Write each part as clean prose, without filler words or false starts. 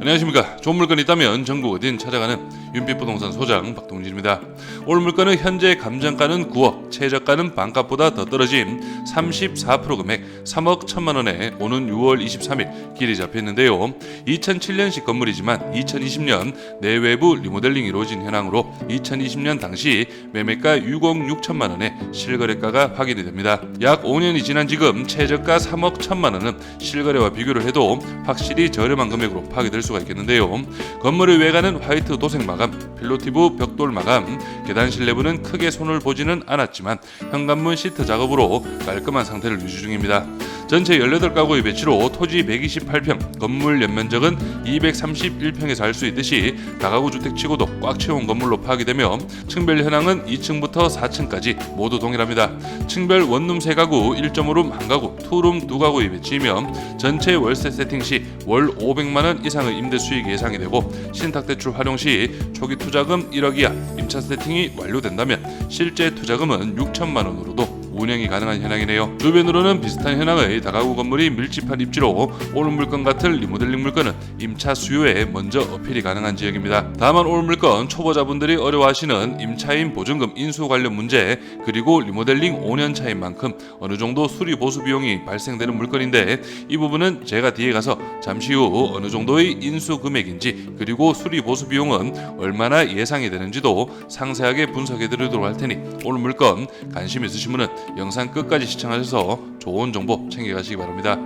안녕하십니까. 좋은 물건이 있다면 전국 어딘 찾아가는 윤빛부동산 소장 박동진입니다. 오늘 물건은 현재 감정가는 9억, 최저가는 반값보다 더 떨어진 34% 금액 3억 1천만 원에 오는 6월 23일 길이 잡혔는데요. 2007년식 건물이지만 2020년 내외부 리모델링이 이루어진 현황으로 2020년 당시 매매가 6억 6천만 원에 실거래가가 확인이 됩니다. 약 5년이 지난 지금 최저가 3억 1천만 원은 실거래와 비교를 해도 확실히 저렴한 금액으로 파악될 수가 있겠는데요. 건물의 외관은 화이트 도색 마감, 필로티브 벽돌 마감, 계단실 내부는 크게 손을 보지는 않았지만 현관문 시트 작업으로 깔끔한 상태를 유지 중입니다. 전체 18가구의 배치로 토지 128평, 건물 연면적은 231평에서 할 수 있듯이 다가구 주택치고도 꽉 채운 건물로 파악이 되며 층별 현황은 2층부터 4층까지 모두 동일합니다. 층별 원룸 3가구, 1.5룸 1가구, 투룸 2가구의 배치이며 전체 월세 세팅 시 월 500만원 이상의 임대 수익이 예상이 되고 신탁대출 활용 시 초기 투자금 1억 이하, 임차 세팅이 완료된다면 실제 투자금은 6천만 원으로도 운영이 가능한 현황이네요. 주변으로는 비슷한 현황의 다가구 건물이 밀집한 입지로 오늘 물건 같은 리모델링 물건은 임차 수요에 먼저 어필이 가능한 지역입니다. 다만 오늘 물건 초보자분들이 어려워하시는 임차인 보증금 인수 관련 문제, 그리고 리모델링 5년 차인 만큼 어느 정도 수리 보수 비용이 발생되는 물건인데 이 부분은 제가 뒤에 가서 잠시 후 어느 정도의 인수 금액인지 그리고 수리 보수 비용은 얼마나 예상이 되는지도 상세하게 분석해 드리도록 할 테니 오늘 물건 관심 있으신 분은 영상 끝까지 시청하셔서 좋은 정보 챙겨가시기 바랍니다.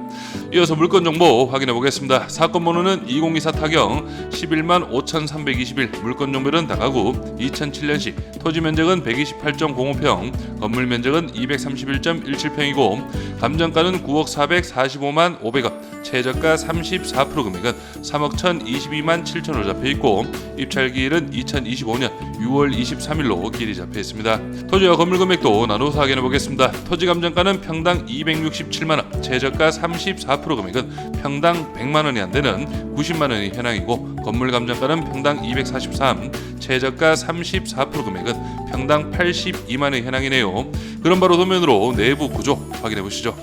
이어서 물건 정보 확인해 보겠습니다. 사건 번호는 2024 타경 115만 5,321, 물건 종별은 다가구, 2007년식, 토지 면적은 128.05평, 건물 면적은 231.17평이고 감정가는 9억 445만 500원, 최저가 34% 금액은 3억 1,022만 7천으로 잡혀있고 입찰기일은 2025년 6월 23일로 길이 잡혀있습니다. 토지와 건물 금액도 나눠서 확인해 보겠습니다. 토지 감정가는 평당 267만원, 최저가 34% 금액은 평당 100만원이 안되는 90만원의 현황이고 건물 감정가는 평당 243, 최저가 34% 금액은 평당 82만원의 현황이네요. 그럼 바로 도면으로 내부 구조 확인해 보시죠.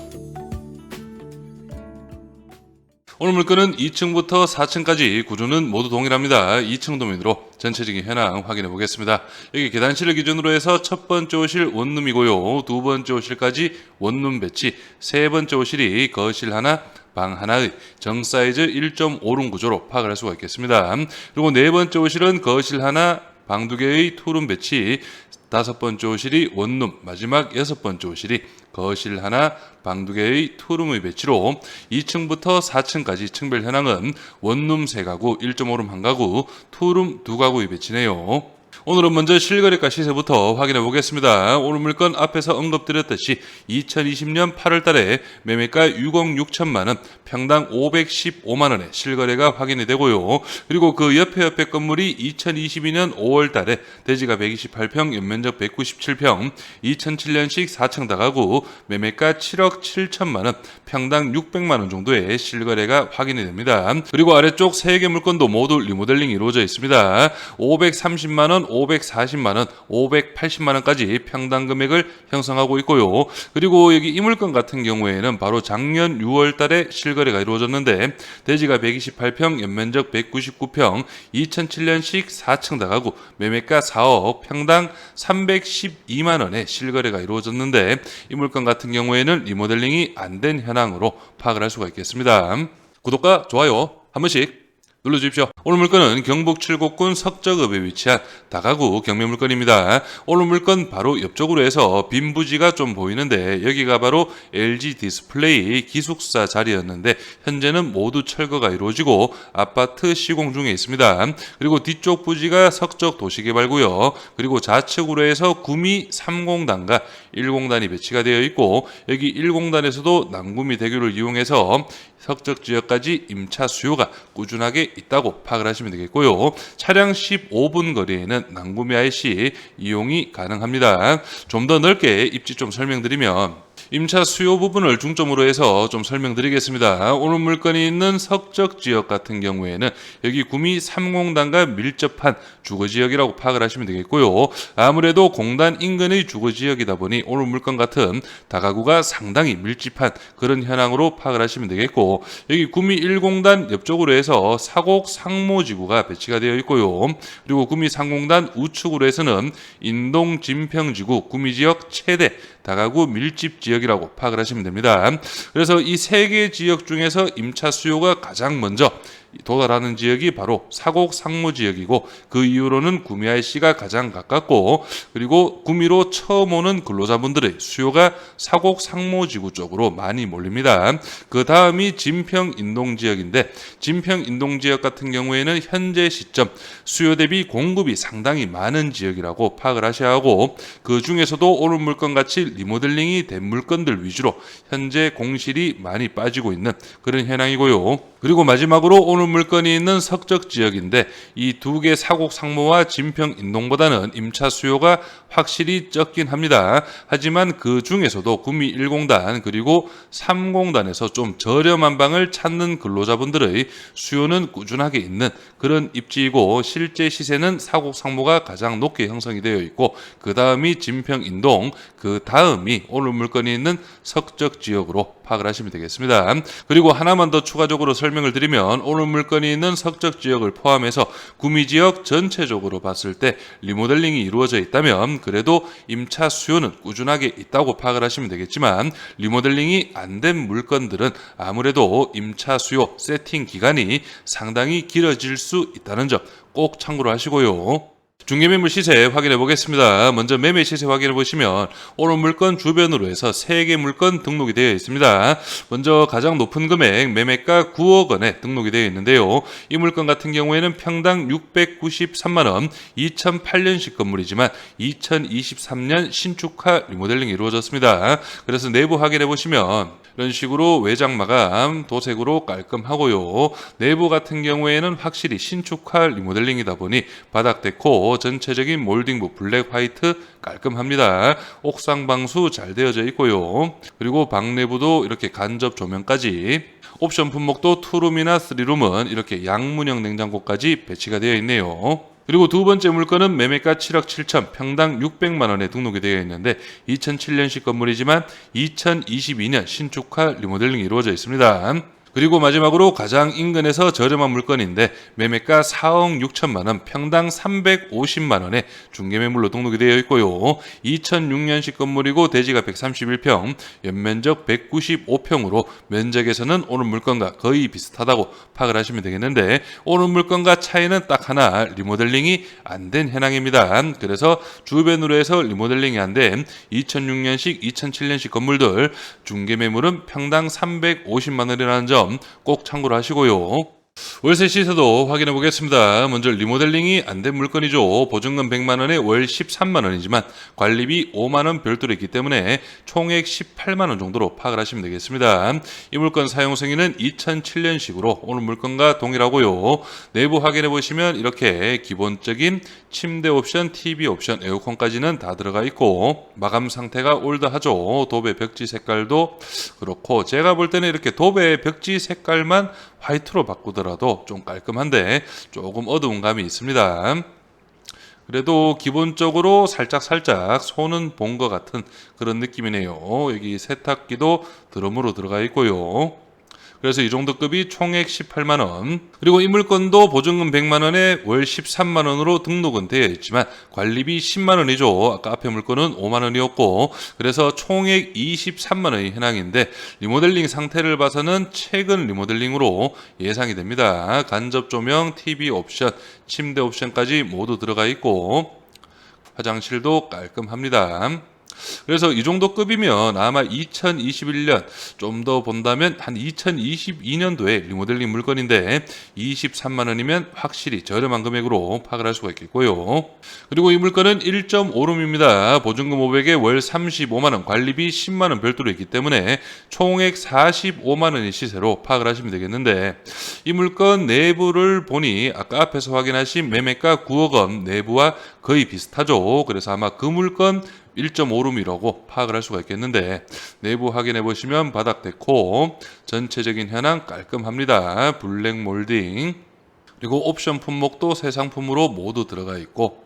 오늘 물건은 2층부터 4층까지 구조는 모두 동일합니다. 2층 도면으로 전체적인 현황 확인해 보겠습니다. 여기 계단실을 기준으로 해서 첫 번째 호실 원룸이고요. 두 번째 호실까지 원룸 배치, 세 번째 호실이 거실 하나, 방 하나의 정 사이즈 1.5룸 구조로 파악을 할 수가 있겠습니다. 그리고 네 번째 호실은 거실 하나, 방 2개의 투룸 배치, 다섯 번째 호실이 원룸, 마지막 여섯 번째 호실이 거실 하나, 방 2개의 투룸의 배치로 2층부터 4층까지 층별 현황은 원룸 3가구, 1.5룸 1가구, 투룸 2가구의 배치네요. 오늘은 먼저 실거래가 시세부터 확인해 보겠습니다. 오늘 물건 앞에서 언급드렸듯이 2020년 8월 달에 매매가 6억 6천만 원, 평당 515만 원에 실거래가 확인이 되고요. 그리고 그 옆에 건물이 2022년 5월 달에 대지가 128평, 연면적 197평, 2007년식 4층 다가구, 매매가 7억 7천만 원, 평당 600만 원 정도의 실거래가 확인이 됩니다. 그리고 아래쪽 3개 물건도 모두 리모델링이 이루어져 있습니다. 530만 원, 540만원, 580만원까지 평당 금액을 형성하고 있고요. 그리고 여기 이 물건 같은 경우에는 바로 작년 6월 달에 실거래가 이루어졌는데 대지가 128평, 연면적 199평, 2007년식 4층 다가구, 매매가 4억, 평당 312만원에 실거래가 이루어졌는데 이 물건 같은 경우에는 리모델링이 안 된 현황으로 파악을 할 수가 있겠습니다. 구독과 좋아요 한 번씩 눌러주십시오. 오늘 물건은 경북 칠곡군 석적읍에 위치한 다가구 경매 물건입니다. 오늘 물건 바로 옆쪽으로 해서 빈 부지가 좀 보이는데 여기가 바로 LG 디스플레이 기숙사 자리였는데 현재는 모두 철거가 이루어지고 아파트 시공 중에 있습니다. 그리고 뒤쪽 부지가 석적 도시개발구요. 그리고 좌측으로 해서 구미 3공단과 1공단이 배치가 되어 있고 여기 1공단에서도 남구미 대교를 이용해서 석적 지역까지 임차 수요가 꾸준하게 있다고 파악을 하시면 되겠고요. 차량 15분 거리에는 남구미 IC 이용이 가능합니다. 좀 더 넓게 입지 좀 설명드리면 임차 수요 부분을 중점으로 해서 좀 설명드리겠습니다. 오늘 물건이 있는 석적 지역 같은 경우에는 여기 구미 3공단과 밀접한 주거지역이라고 파악을 하시면 되겠고요. 아무래도 공단 인근의 주거지역이다 보니 오늘 물건 같은 다가구가 상당히 밀집한 그런 현황으로 파악을 하시면 되겠고, 여기 구미 1공단 옆쪽으로 해서 사곡 상모지구가 배치가 되어 있고요. 그리고 구미 3공단 우측으로 해서는 인동 진평지구 구미지역 최대 다가구 밀집 지역이라고 파악을 하시면 됩니다. 그래서 이 세 개 지역 중에서 임차 수요가 가장 먼저 도달하는 지역이 바로 사곡 상무 지역이고, 그 이후로는 구미 IC가 가장 가깝고, 그리고 구미로 처음 오는 근로자분들의 수요가 사곡 상무 지구 쪽으로 많이 몰립니다. 그 다음이 진평 인동 지역인데, 진평 인동 지역 같은 경우에는 현재 시점 수요 대비 공급이 상당히 많은 지역이라고 파악을 하셔야 하고, 그 중에서도 오늘 물건 같이 리모델링이 된 물건들 위주로 현재 공실이 많이 빠지고 있는 그런 현황이고요. 그리고 마지막으로 오늘 물건이 있는 석적 지역인데, 이 두 개 사곡 상무와 진평 인동보다는 임차 수요가 확실히 적긴 합니다. 하지만 그 중에서도 구미 1공단 그리고 3공단에서 좀 저렴한 방을 찾는 근로자분들의 수요는 꾸준하게 있는 그런 입지이고, 실제 시세는 사곡 상무가 가장 높게 형성이 되어 있고, 그 다음이 진평 인동, 그 다음이 오늘 물건이 있는 석적 지역으로 파악을 하시면 되겠습니다. 그리고 하나만 더 추가적으로 설명을 드리면, 오늘 물건이 있는 석적 지역을 포함해서 구미 지역 전체적으로 봤을 때 리모델링이 이루어져 있다면 그래도 임차 수요는 꾸준하게 있다고 파악을 하시면 되겠지만, 리모델링이 안 된 물건들은 아무래도 임차 수요 세팅 기간이 상당히 길어질 수 있다는 점 꼭 참고로 하시고요. 중개매물 시세 확인해 보겠습니다. 먼저 매매 시세 확인해 보시면 오늘 물건 주변으로 해서 3개 물건 등록이 되어 있습니다. 먼저 가장 높은 금액 매매가 9억 원에 등록이 되어 있는데요. 이 물건 같은 경우에는 평당 693만 원, 2008년식 건물이지만 2023년 신축화 리모델링이 이루어졌습니다. 그래서 내부 확인해 보시면 이런 식으로 외장 마감 도색으로 깔끔하고요. 내부 같은 경우에는 확실히 신축화 리모델링이다 보니 바닥 데코 전체적인 몰딩부 블랙 화이트 깔끔합니다. 옥상 방수 잘 되어져 있고요. 그리고 방 내부도 이렇게 간접 조명까지, 옵션 품목도 투룸이나 쓰리룸은 이렇게 양문형 냉장고까지 배치가 되어 있네요. 그리고 두 번째 물건은 매매가 7억 7천, 평당 600만 원에 등록이 되어 있는데 2007년식 건물이지만 2022년 신축화 리모델링이 이루어져 있습니다. 그리고 마지막으로 가장 인근에서 저렴한 물건인데 매매가 4억 6천만 원, 평당 350만 원에 중개매물로 등록이 되어 있고요. 2006년식 건물이고 대지가 131평, 연면적 195평으로 면적에서는 오늘 물건과 거의 비슷하다고 파악을 하시면 되겠는데, 오늘 물건과 차이는 딱 하나, 리모델링이 안 된 현황입니다. 그래서 주변으로 해서 리모델링이 안 된 2006년식, 2007년식 건물들 중개매물은 평당 350만 원이라는 점 꼭 참고를 하시고요. 월세 시세도 확인해 보겠습니다. 먼저 리모델링이 안 된 물건이죠. 보증금 100만 원에 월 13만 원이지만 관리비 5만 원 별도로 있기 때문에 총액 18만 원 정도로 파악을 하시면 되겠습니다. 이 물건 사용 승인은 2007년식으로 오늘 물건과 동일하고요. 내부 확인해 보시면 이렇게 기본적인 침대 옵션, TV 옵션, 에어컨까지는 다 들어가 있고, 마감 상태가 올드하죠. 도배 벽지 색깔도 그렇고, 제가 볼 때는 이렇게 도배 벽지 색깔만 화이트로 바꾸더라도 좀 깔끔한데 조금 어두운 감이 있습니다. 그래도 기본적으로 살짝 손은 본 것 같은 그런 느낌이네요. 여기 세탁기도 드럼으로 들어가 있고요. 그래서 이 정도 급이 총액 18만 원. 그리고 이 물건도 보증금 100만 원에 월 13만 원으로 등록은 되어 있지만 관리비 10만 원이죠. 아까 앞에 물건은 5만 원이었고, 그래서 총액 23만 원이 현황인데 리모델링 상태를 봐서는 최근 리모델링으로 예상이 됩니다. 간접 조명, TV 옵션, 침대 옵션까지 모두 들어가 있고 화장실도 깔끔합니다. 그래서 이 정도 급이면 아마 2021년 좀 더 본다면 한 2022년도에 리모델링 물건인데 23만 원이면 확실히 저렴한 금액으로 파악을 할 수가 있겠고요. 그리고 이 물건은 1.5룸입니다. 보증금 500에 월 35만 원, 관리비 10만 원 별도로 있기 때문에 총액 45만 원의 시세로 파악을 하시면 되겠는데, 이 물건 내부를 보니 아까 앞에서 확인하신 매매가 9억 원 내부와 거의 비슷하죠. 그래서 아마 그 물건 1.5룸이라고 파악을 할 수가 있겠는데, 내부 확인해 보시면 바닥 데코, 전체적인 현황 깔끔합니다. 블랙 몰딩, 그리고 옵션 품목도 새 상품으로 모두 들어가 있고,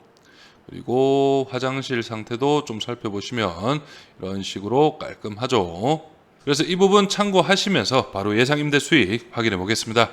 그리고 화장실 상태도 좀 살펴보시면 이런 식으로 깔끔하죠. 그래서 이 부분 참고하시면서 바로 예상 임대 수익 확인해 보겠습니다.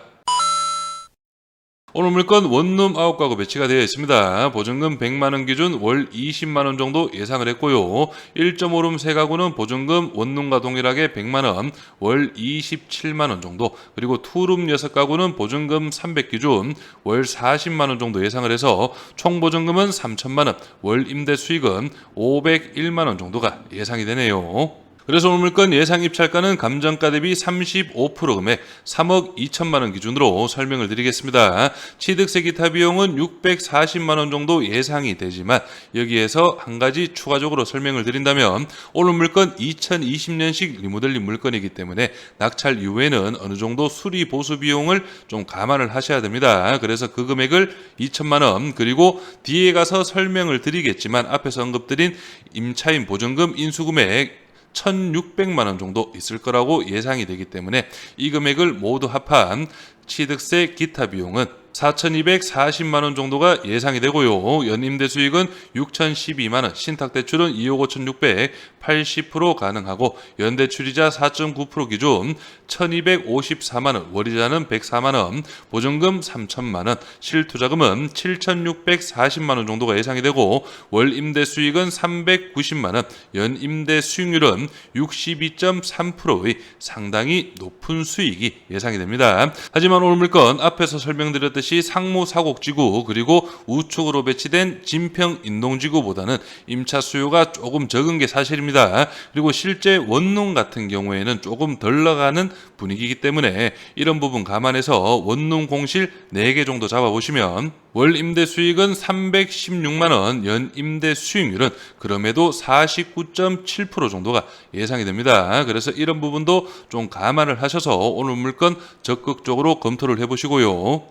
오늘 물건 원룸 9가구 배치가 되어 있습니다. 보증금 100만원 기준 월 20만원 정도 예상을 했고요. 1.5룸 3가구는 보증금 원룸과 동일하게 100만원, 월 27만원 정도, 그리고 2룸 6가구는 보증금 300 기준 월 40만원 정도 예상을 해서 총 보증금은 3천만원, 월 임대 수익은 501만원 정도가 예상이 되네요. 그래서 오늘 물건 예상 입찰가는 감정가 대비 35% 금액 3억 2천만 원 기준으로 설명을 드리겠습니다. 취득세 기타 비용은 640만 원 정도 예상이 되지만 여기에서 한 가지 추가적으로 설명을 드린다면 오늘 물건 2020년식 리모델링 물건이기 때문에 낙찰 이후에는 어느 정도 수리 보수 비용을 좀 감안을 하셔야 됩니다. 그래서 그 금액을 2천만 원, 그리고 뒤에 가서 설명을 드리겠지만 앞에서 언급드린 임차인 보증금 인수금액 1,600만 원 정도 있을 거라고 예상이 되기 때문에 이 금액을 모두 합한 취득세 기타 비용은 4,240만 원 정도가 예상이 되고요. 연임대 수익은 6,012만 원, 신탁대출은 2억 5,600, 80% 가능하고 연대출이자 4.9% 기준 1,254만 원, 월이자는 104만 원, 보증금 3천만 원, 실투자금은 7,640만 원 정도가 예상이 되고 월 임대 수익은 390만 원, 연임대 수익률은 62.3%의 상당히 높은 수익이 예상이 됩니다. 하지만 오늘 물건 앞에서 설명드렸듯이 상무 사곡지구 그리고 우측으로 배치된 진평 인동지구보다는 임차 수요가 조금 적은 게 사실입니다. 그리고 실제 원룸 같은 경우에는 조금 덜 나가는 분위기이기 때문에 이런 부분 감안해서 원룸 공실 4개 정도 잡아보시면 월 임대 수익은 316만 원, 연 임대 수익률은 그럼에도 49.7% 정도가 예상이 됩니다. 그래서 이런 부분도 좀 감안을 하셔서 오늘 물건 적극적으로 검토를 해보시고요.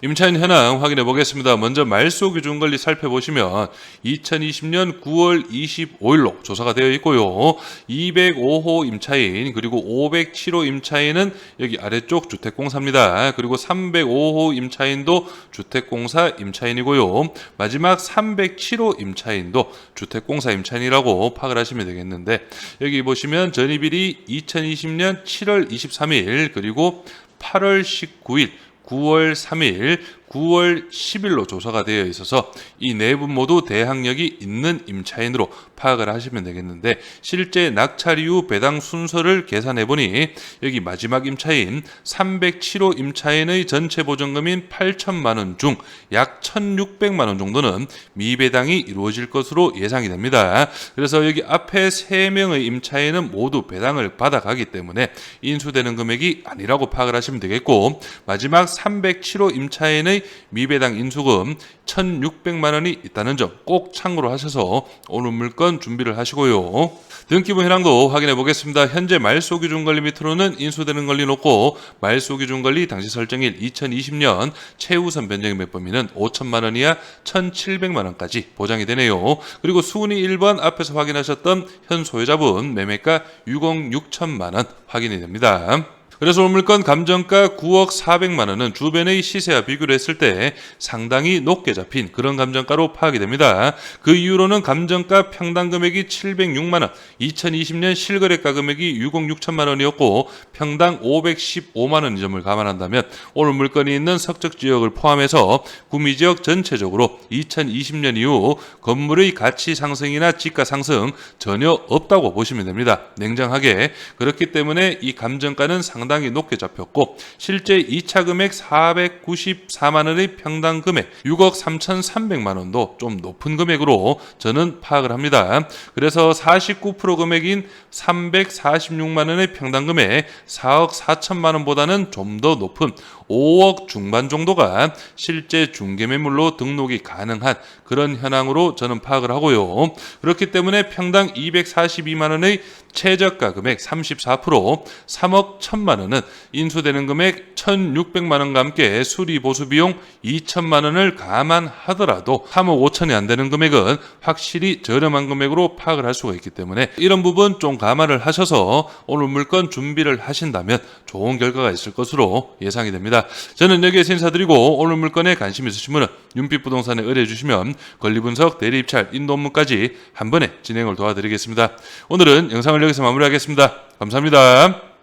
임차인 현황 확인해 보겠습니다. 먼저 말소 기준 관리 살펴보시면 2020년 9월 25일로 조사가 되어 있고요. 205호 임차인 그리고 507호 임차인은 여기 아래쪽 주택공사입니다. 그리고 305호 임차인도 주택공사 임차인이고요. 마지막 307호 임차인도 주택공사 임차인이라고 파악을 하시면 되겠는데 여기 보시면 전입일이 2020년 7월 23일 그리고 8월 19일 9월 3일, 9월 10일로 조사가 되어 있어서 이 네 분 모두 대항력이 있는 임차인으로 파악을 하시면 되겠는데 실제 낙찰 이후 배당 순서를 계산해 보니 여기 마지막 임차인 307호 임차인의 전체 보증금인 8천만 원 중 약 1,600만 원 정도는 미배당이 이루어질 것으로 예상이 됩니다. 그래서 여기 앞에 3명의 임차인은 모두 배당을 받아가기 때문에 인수되는 금액이 아니라고 파악을 하시면 되겠고 마지막 307호 임차인의 미배당 인수금 1,600만 원이 있다는 점 꼭 참고로 하셔서 오늘 물건 준비를 하시고요. 등기부 현황도 확인해 보겠습니다. 현재 말소 기준 관리 밑으로는 인수되는 권리 높고 말소 기준 관리 당시 설정일 2020년 최우선 변경의 몇 범위는 5천만 원 이하 1,700만 원까지 보장이 되네요. 그리고 순위 1번 앞에서 확인하셨던 현 소유자분 매매가 6억 6천만 원 확인이 됩니다. 그래서 오늘 물건 감정가 9억 400만 원은 주변의 시세와 비교를 했을 때 상당히 높게 잡힌 그런 감정가로 파악이 됩니다. 그 이후로는 감정가 평당 금액이 706만 원, 2020년 실거래가 금액이 6억 6천만 원이었고 평당 515만 원인 점을 감안한다면 오늘 물건이 있는 석적 지역을 포함해서 구미 지역 전체적으로 2020년 이후 건물의 가치 상승이나 지가 상승 전혀 없다고 보시면 됩니다. 냉정하게. 그렇기 때문에 이 감정가는 상당히 높게 잡혔고 실제 2차 금액 494만 원의 평당 금액 6억 3,300만 원도 좀 높은 금액으로 저는 파악을 합니다. 그래서 49% 금액인 346만 원의 평당 금액 4억 4천만 원보다는 좀 더 높은 5억 중반 정도가 실제 중개매물로 등록이 가능한 그런 현황으로 저는 파악을 하고요. 그렇기 때문에 평당 242만 원의 최저가 금액 34%, 3억 1천만 원은 인수되는 금액 1,600만 원과 함께 수리 보수 비용 2천만 원을 감안하더라도 3억 5천이 안 되는 금액은 확실히 저렴한 금액으로 파악을 할 수가 있기 때문에 이런 부분 좀 감안을 하셔서 오늘 물건 준비를 하신다면 좋은 결과가 있을 것으로 예상이 됩니다. 저는 여기에서 인사드리고 오늘 물건에 관심 있으신 분은 윤빛부동산에 의뢰해 주시면 권리분석, 대리입찰, 인도 업무까지 한 번에 진행을 도와드리겠습니다. 오늘은 영상을 여기서 마무리하겠습니다. 감사합니다.